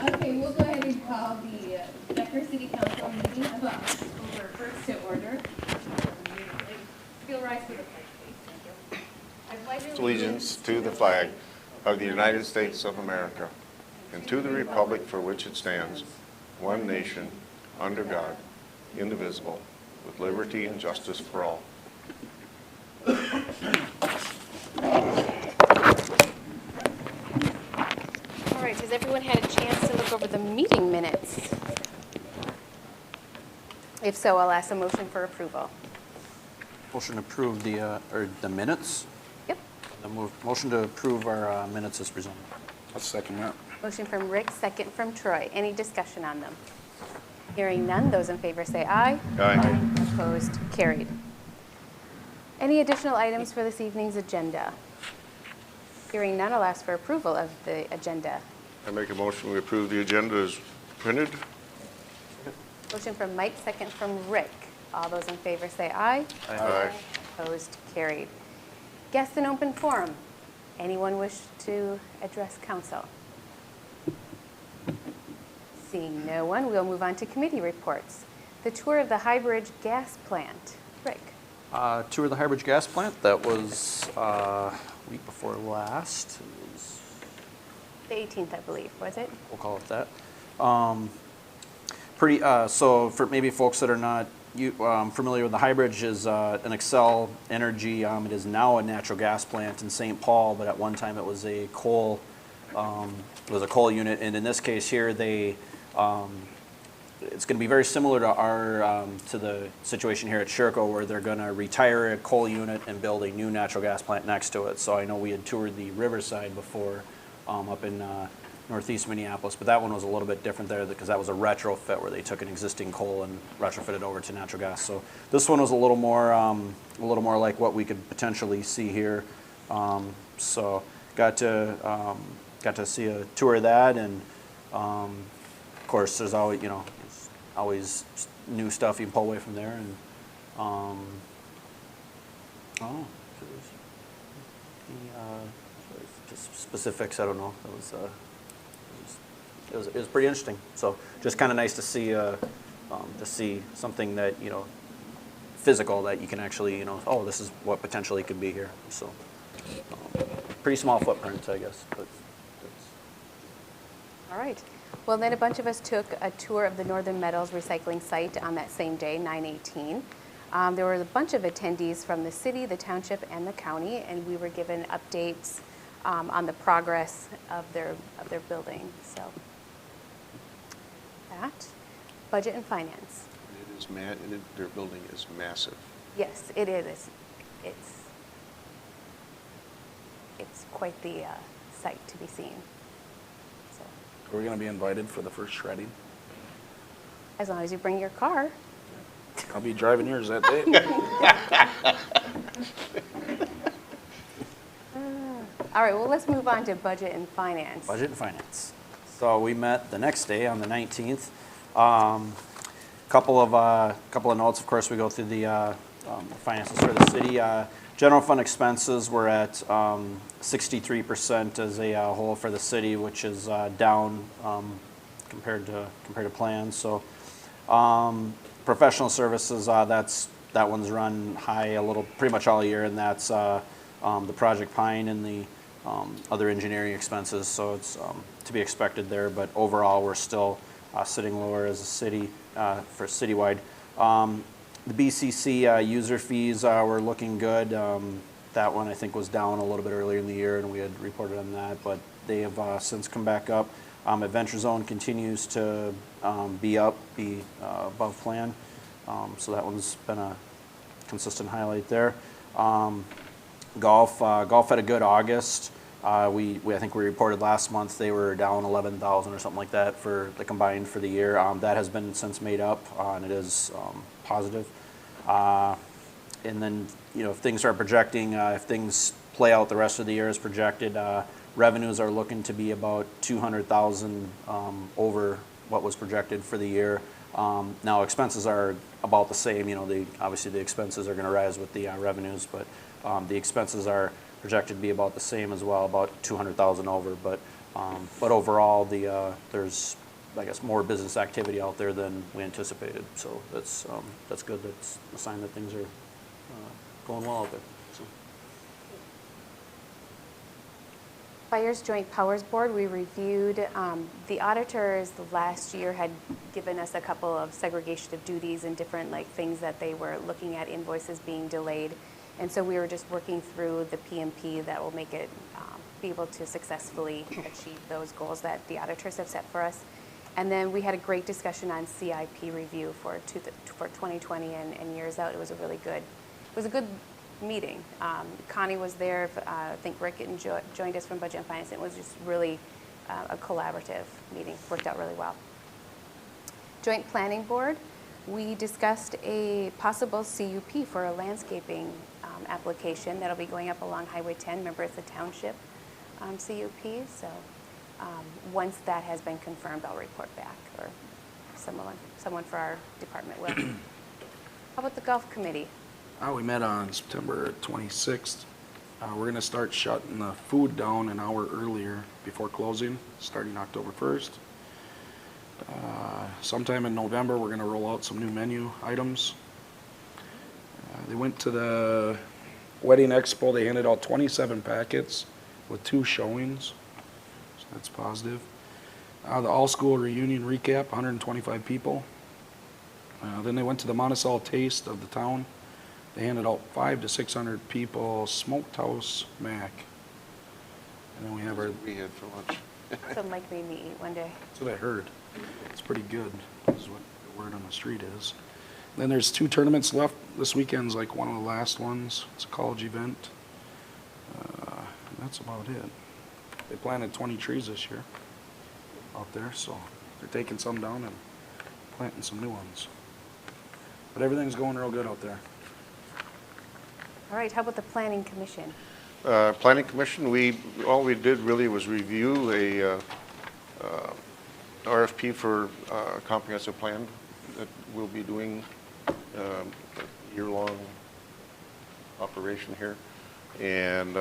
Okay, we'll go ahead and call the Becker City Council meeting of October 1st to order. If you'll rise for the pledge, please. Thank you. I pledge Allegiance to the flag of the United States of America and to the republic for which it stands, one nation, under God, indivisible, with liberty and justice for all. All right, has everyone had a chance to look over the meeting minutes? If so, I'll ask a motion for approval. Motion to approve the minutes. Yep. Motion to approve our minutes as presented. I'll second that. Motion from Rick, second from Troy. Any discussion on them? Hearing none, those in favor say aye. Aye. Opposed, carried. Any additional items for this evening's agenda? Hearing none, I'll ask for approval of the agenda. I make a motion we approve the agenda as printed. Motion from Mike, second from Rick. All those in favor say aye. Aye. Opposed, carried. Guest and open forum. Anyone wish to address council? Seeing no one, we'll move on to committee reports. The tour of the High Bridge gas plant. Rick. Tour of the High Bridge gas plant. That was week before last. It was, The 18th, I believe, was it? we'll call it that. So for maybe folks that are not familiar with the High Bridge, is an Xcel Energy. It is now a natural gas plant in St. Paul, but at one time it was a coal. It was a coal unit, and in this case here, it's going to be very similar to our to the situation here at Sherco, where they're going to retire a coal unit and build a new natural gas plant next to it. So I know we had toured the Riverside before, up in northeast Minneapolis, but that one was a little bit different there because that was a retrofit where they took an existing coal and retrofitted over to natural gas. So this one was a little more like what we could potentially see here. So got to see a tour of that, and of course there's always new stuff you can pull away from there. And just specifics, I don't know. It was pretty interesting. So just kind of nice to see something that physical that you can actually this is what potentially could be here. So pretty small footprint, I guess, but. All right. Well, then a bunch of us took a tour of the Northern Metals recycling site on that same day, 9/18. There were a bunch of attendees from the city, the township, and the county, and we were given updates on the progress of their building. So that, budget and finance. It is their building is massive. Yes, it is. It's quite the sight to be seen. So, Are we going to be invited for the first shredding? as long as you bring your car. I'll be driving yours that day. All right, well, let's move on to budget and finance. Budget and finance. So we met the next day on the 19th. Couple of notes. Of course, we go through the finances for the city. General fund expenses were at 63% as a whole for the city, which is down compared to plan. So professional services, that one's run high a little, pretty much all year, and that's the Project Pine and the other engineering expenses. So it's to be expected there, but overall we're still sitting lower as a city for citywide. The BCC user fees were looking good. That one I think was down a little bit earlier in the year, and we had reported on that, but they have since come back up. Adventure Zone continues to be above plan, so that one's been a consistent highlight there. Golf had a good August. I think we reported last month they were down 11,000 or something like that for the combined for the year. That has been since made up, and it is positive. And then if things are projecting, if things play out the rest of the year as projected, revenues are looking to be about 200,000 over what was projected for the year. Now expenses are about the same. Obviously the expenses are going to rise with the revenues, but the expenses are projected to be about the same as well, about 200,000 over. But But overall, there's, I guess, more business activity out there than we anticipated. So that's good. That's a sign that things are going well out there. So. Fire's Joint Powers Board, we reviewed, the auditors last year had given us a couple of segregation of duties and different things that they were looking at, invoices being delayed. And so we were just working through the PMP that will make it be able to successfully achieve those goals that the auditors have set for us. And then we had a great discussion on CIP review for 2020 and years out. It was a good meeting. Connie was there. I think Rick joined us from Budget and Finance. It was just really a collaborative meeting. Worked out really well. Joint Planning Board, we discussed a possible CUP for a landscaping application that'll be going up along Highway 10. Remember, it's a township CUP. So once that has been confirmed, I'll report back, or someone for our department will. How about the Golf Committee? We met on September 26th. We're going to start shutting the food down an hour earlier before closing, starting October 1st. Sometime in November, we're going to roll out some new menu items. They went to the Wedding Expo. They handed out 27 packets with 2 showings, so that's positive. The all-school reunion recap, 125 people. Then they went to the Monticello Taste of the town. They handed out 500 to 600 people Smoked House Mac. And then we have our, We had for lunch. Some Mike made me eat one day. that's what I heard. It's pretty good, is what the word on the street is. Then there's 2 tournaments left. This weekend's like one of the last ones. It's a college event. And that's about it. They planted 20 trees this year out there, so they're taking some down and planting some new ones. But everything's going real good out there. All right, how about the Planning Commission? Planning Commission, all we did really was review a RFP for a comprehensive plan that we'll be doing a year-long operation here. And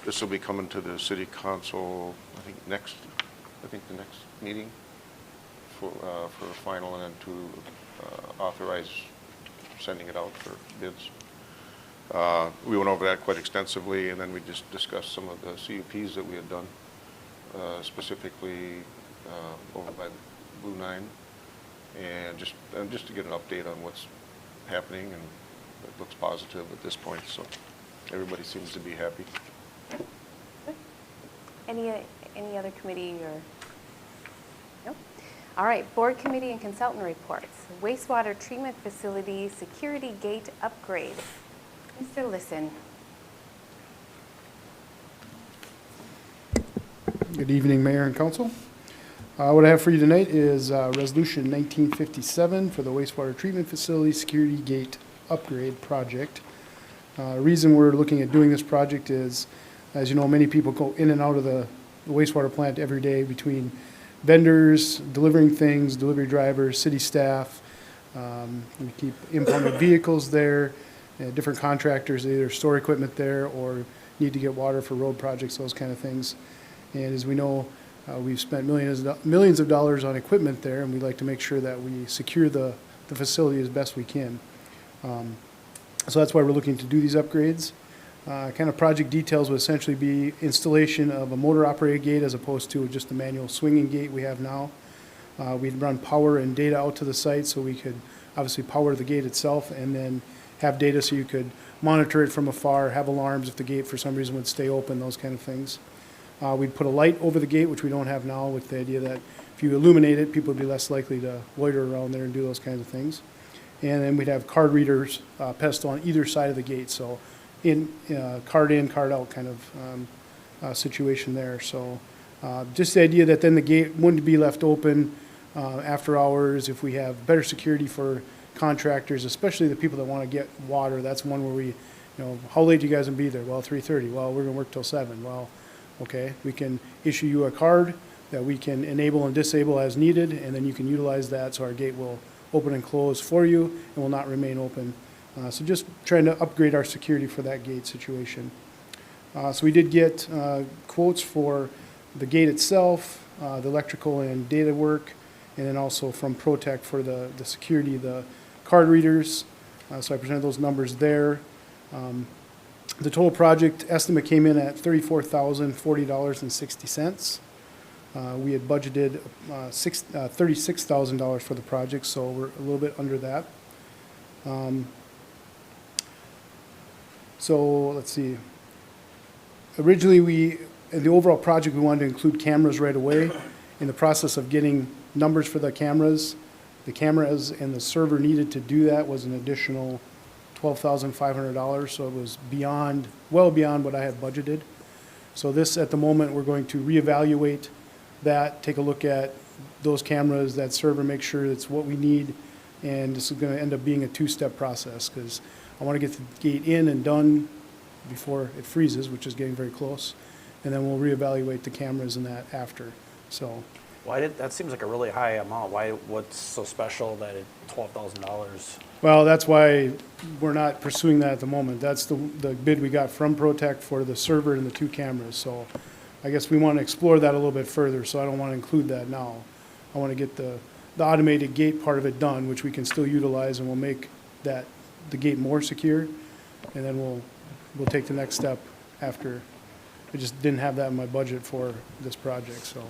this will be coming to the City Council, I think the next meeting for a final, and then to authorize sending it out for bids. We went over that quite extensively, and then we just discussed some of the CUPs that we had done, specifically over by Blue Nine, and just to get an update on what's happening, and it looks positive at this point, so everybody seems to be happy. Any other committee or? Nope. All right, Board Committee and Consultant reports. Wastewater Treatment Facility Security Gate Upgrade. Mr. Lisson. Good evening, Mayor and Council. What I have for you tonight is Resolution 1957 for the wastewater treatment facility security gate upgrade project. Reason we're looking at doing this project is, as you know, many people go in and out of the wastewater plant every day between vendors, delivering things, delivery drivers, city staff. We keep impounded vehicles there. Different contractors either store equipment there or need to get water for road projects, those kind of things. And as we know, we've spent millions of dollars on equipment there, and we'd like to make sure that we secure the facility as best we can. So that's why we're looking to do these upgrades. Kind of project details would essentially be installation of a motor-operated gate as opposed to just the manual swinging gate we have now. We'd run power and data out to the site so we could obviously power the gate itself, and then have data so you could monitor it from afar, have alarms if the gate for some reason would stay open, those kind of things. We'd put a light over the gate, which we don't have now, with the idea that if you illuminate it, people would be less likely to loiter around there and do those kinds of things. And then we'd have card readers pestle on either side of the gate, so card in, card out kind of situation there. So just the idea that then the gate wouldn't be left open after hours. If we have better security for contractors, especially the people that want to get water, that's one where we, how late do you guys gonna be there? Well, 3:30. Well, we're gonna work till 7. Well, okay, we can issue you a card that we can enable and disable as needed, and then you can utilize that, so our gate will open and close for you and will not remain open. So just trying to upgrade our security for that gate situation. So we did get quotes for the gate itself, the electrical and data work, and then also from ProTech for the security, the card readers. So I presented those numbers there. The total project estimate came in at $34,040.60. We had budgeted $36,000 for the project, so we're a little bit under that. So let's see. Originally, in the overall project, we wanted to include cameras right away. In the process of getting numbers for the cameras and the server needed to do that was an additional $12,500, so it was well beyond what I had budgeted. So this, at the moment, we're going to reevaluate that, take a look at those cameras, that server, make sure it's what we need, and this is going to end up being a two-step process, because I want to get the gate in and done before it freezes, which is getting very close, and then we'll reevaluate the cameras and that after. So That seems like a really high amount. What's so special that $12,000? well, that's why we're not pursuing that at the moment. That's the bid we got from ProTech for the server and the two cameras. So I guess we want to explore that a little bit further, so I don't want to include that now. I want to get the automated gate part of it done, which we can still utilize, and we'll make the gate more secure, and then we'll take the next step after. I just didn't have that in my budget for this project, so.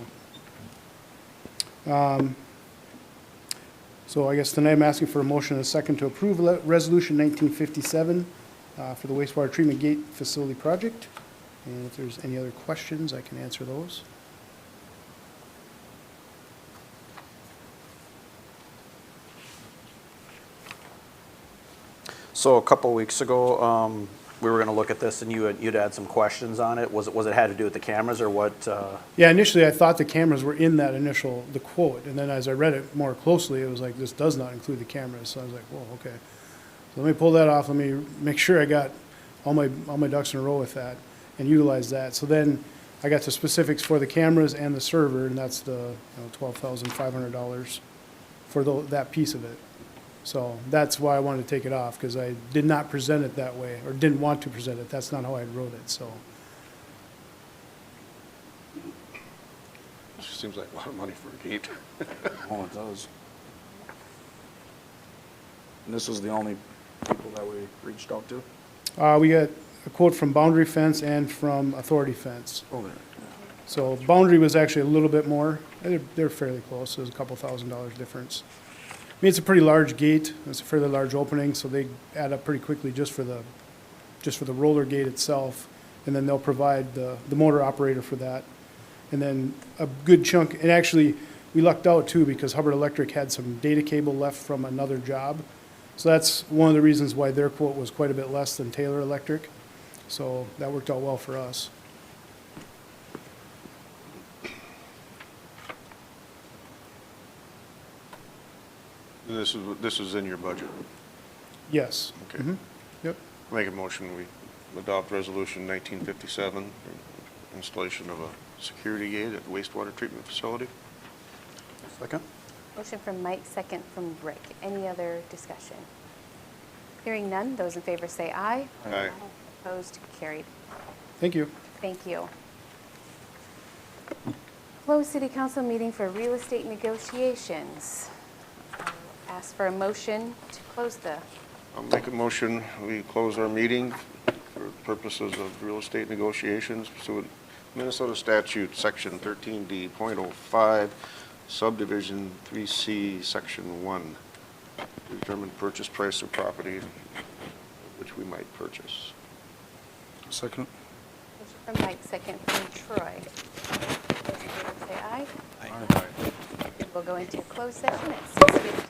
So I guess tonight I'm asking for a motion and a second to approve Resolution 1957 for the wastewater treatment gate facility project. And if there's any other questions, I can answer those. So a couple weeks ago, we were going to look at this, and you'd had some questions on it. Was it had to do with the cameras, or what? Yeah, initially I thought the cameras were in that the quote, and then as I read it more closely, it was like, this does not include the cameras. So I was like, whoa, okay. So let me pull that off. Let me make sure I got all my ducks in a row with that and utilize that. So then I got the specifics for the cameras and the server, and that's the $12,500 for that piece of it. So that's why I wanted to take it off, because I did not present it that way, or didn't want to present it. That's not how I wrote it, so. Seems like a lot of money for a gate. Oh, it does. And this is the only people that we reached out to? We got a quote from Boundary Fence and from Authority Fence. Oh, there. So Boundary was actually a little bit more. They're fairly close. There's a couple $1,000s difference. I mean, it's a pretty large gate. It's a fairly large opening, so they add up pretty quickly just for the roller gate itself, and then they'll provide the motor operator for that. And then a good chunk, and actually, we lucked out too, because Hubbard Electric had some data cable left from another job. So that's one of the reasons why their quote was quite a bit less than Taylor Electric. So that worked out well for us. This is in your budget. Yes. Okay. Yep. Make a motion, we adopt Resolution 1957, installation of a security gate at the wastewater treatment facility. Second? Motion from Mike, second from Rick. Any other discussion? Hearing none, those in favor say aye. Aye. Opposed, carried. Thank you. Thank you. Closed City Council meeting for real estate negotiations. Ask for a motion to close the, I'll make a motion, we close our meeting for purposes of real estate negotiations pursuant to Minnesota statute, section 13D.05, subdivision 3C, section 1, to determine purchase price of property which we might purchase. Second? motion from Mike, second from Troy. Those in favor say aye. Aye. We'll go into closed session at 6:50.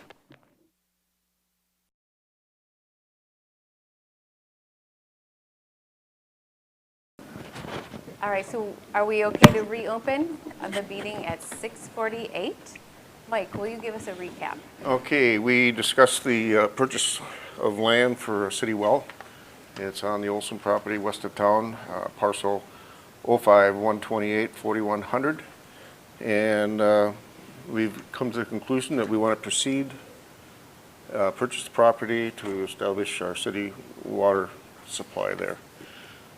All right, so are we okay to reopen the meeting at 6:48? Mike, will you give us a recap? Okay, we discussed the purchase of land for a city well. It's on the Olson property west of town, parcel 05-128-4100. And we've come to the conclusion that we want to proceed, purchase the property to establish our city water supply there.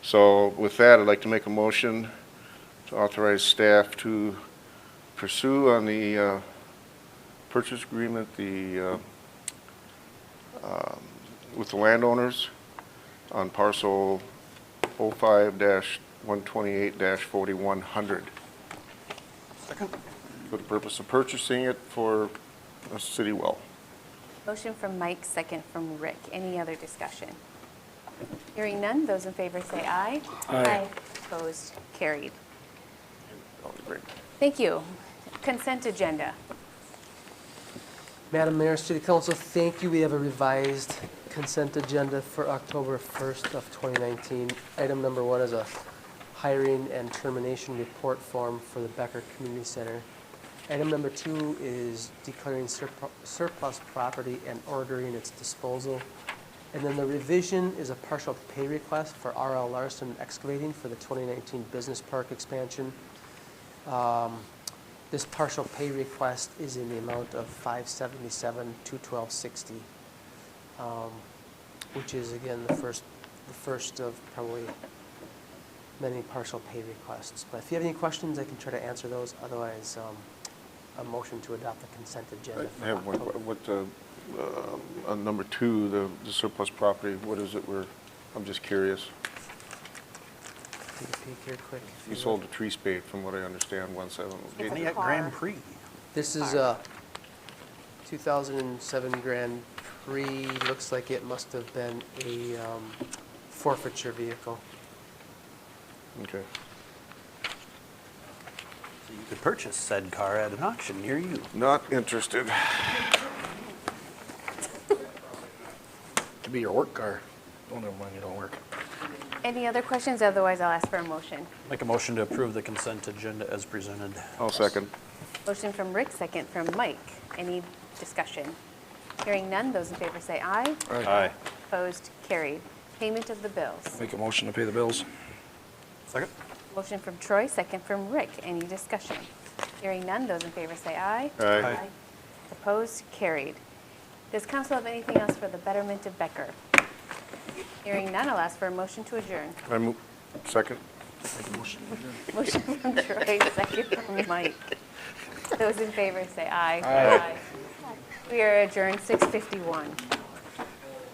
So with that, I'd like to make a motion to authorize staff to pursue on the purchase agreement with the landowners on parcel 05-128-4100. Second. For the purpose of purchasing it for a city well. Motion from Mike, second from Rick. Any other discussion? Hearing none, those in favor say aye. Aye. Opposed, carried. Oh, great. Thank you. Consent agenda. Madam Mayor, City Council, thank you. We have a revised consent agenda for October 1st of 2019. Item number 1 is a hiring and termination report form for the Becker Community Center. Item number 2 is declaring surplus property and ordering its disposal. And then the revision is a partial pay request for R.L. Larson Excavating for the 2019 Business Park expansion. This partial pay request is in the amount of $577,212.60, which is again the first of probably many partial pay requests. But if you have any questions, I can try to answer those. Otherwise, a motion to adopt the consent agenda. I have one, on number 2, the surplus property, what is it I'm just curious. Take a peek here quick. if You you sold will. a tree spade, from what I understand, 178. Pontiac car. Grand Prix. This is a 2007 Grand Prix. Looks like it must have been a forfeiture vehicle. Okay. So you could purchase said car at an auction near you. Not interested. Could be your work car. Oh, never mind, you don't work. Any other questions? Otherwise, I'll ask for a motion. Make a motion to approve the consent agenda as presented. I'll second. Motion from Rick, second from Mike. Any discussion? Hearing none, those in favor say aye. Aye. Opposed, carried. Payment of the bills. Make a motion to pay the bills. Second. Motion from Troy, second from Rick. Any discussion? Hearing none, those in favor say aye. Aye. Opposed, carried. Does council have anything else for the betterment of Becker? Hearing none, I'll ask for a motion to adjourn. I move, second. Motion from Troy, second from Mike. Those in favor say aye. Aye. We are adjourned 6:51.